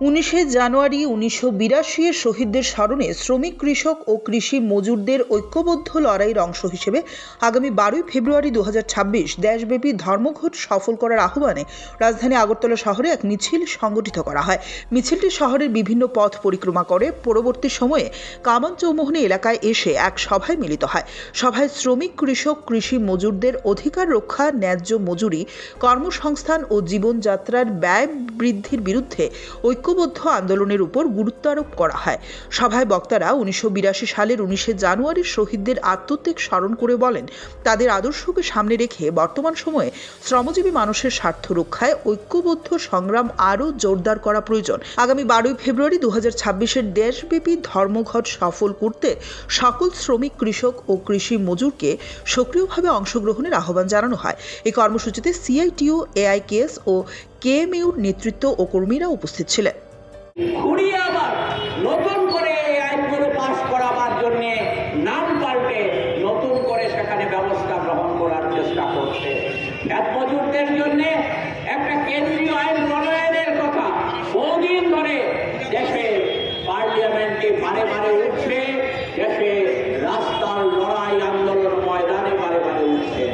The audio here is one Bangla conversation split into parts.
19শে জানুয়ারি 1982 শহীদদের স্মরণে শ্রমিক, কৃষক ও কৃষি মজুরদের ঐক্যবদ্ধ লড়াইয়ের অংশ হিসেবে আগামী 12 ফেব্রুয়ারি 2026 দেশব্যাপী ধর্মঘট সফল করার আহ্বানে রাজধানী আগরতলা শহরে এক মিছিল সংগঠিত করা হয়। মিছিলটি শহরের বিভিন্ন পথ পরিক্রমা করে পরবর্তী সময়ে কামান চৌমুহনী এলাকায় এসে এক সভায় মিলিত হয়। সভায় শ্রমিক, কৃষক, কৃষি মজুরদের অধিকার রক্ষা, ন্যায্য মজুরি, কর্মসংস্থান ও জীবনযাত্রার ব্যয় বৃদ্ধির বিরুদ্ধে ঐক্যবদ্ধ আন্দোলনের উপর গুরুত্ব আরোপ করা হয়। সভায় বক্তারা 1982 সালের 19শে জানুয়ারির শহীদদের আত্মত্যাগ স্মরণ করে বলেন, তাদের আদর্শকে সামনে রেখে বর্তমান সময়ে শ্রমজীবী মানুষের স্বার্থ রক্ষায় ঐক্যবদ্ধ সংগ্রাম আরও জোরদার করা প্রয়োজন। আগামী 12 ফেব্রুয়ারি 2026 দেশব্যাপী ধর্মঘট সফল করতে সকল শ্রমিক, কৃষক ও কৃষি মজুরকে সক্রিয়ভাবে অংশগ্রহণের আহ্বান জানানো হয়। এই কর্মসূচিতে সিআইটিইউ, এআইকেএস ও কেএমইউর নেতৃত্ব ও কর্মীরা উপস্থিত ছিলেন। আবার নতুন করে এই আইনগুলো পাশ করাবার জন্য নাম পাল্টে নতুন করে সেখানে ব্যবস্থা গ্রহণ করার চেষ্টা করছে। খ্যাত মজুরদের জন্য একটা কেন্দ্রীয় আইন প্রণয়নের কথা বহুদিন ধরে দেশে পার্লামেন্টে বারে বারে উঠছে, দেশে রাস্তার লড়াই আন্দোলন ময়দানে বারে বারে উঠছে।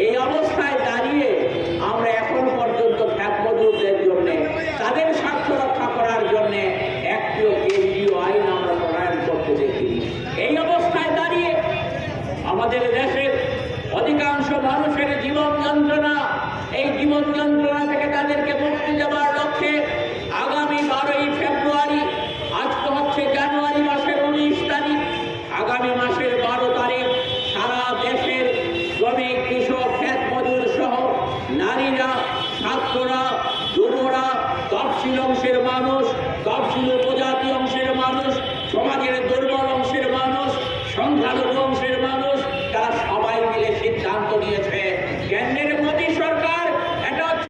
এই অবস্থায় দাঁড়িয়ে আমরা এখন পর্যন্ত খ্যাত মজুরদের জন্য তাদের স্বার্থ রক্ষা করার জন্য একটিও কেন্দ্রীয় আইন আমরা প্রণয়ন করতে দেখি। এই অবস্থায় দাঁড়িয়ে আমাদের দেশের অধিকাংশ মানুষের জীবন যন্ত্রণা, এই জীবন যন্ত্রণা থেকে তাদেরকে মুক্তি দেওয়ার লক্ষ্যে আগামী 12ই ফেব্রুয়ারি, আজ তো হচ্ছে জানুয়ারি মাসের 19 তারিখ, আগামী মাসের 12 তারিখ সারা দেশের শ্রমিক, কৃষক, খ্যাত মজুর সহ নারীরা, ছাত্ররা, যুবরা, তফসিল অংশের মানুষ, তফসিল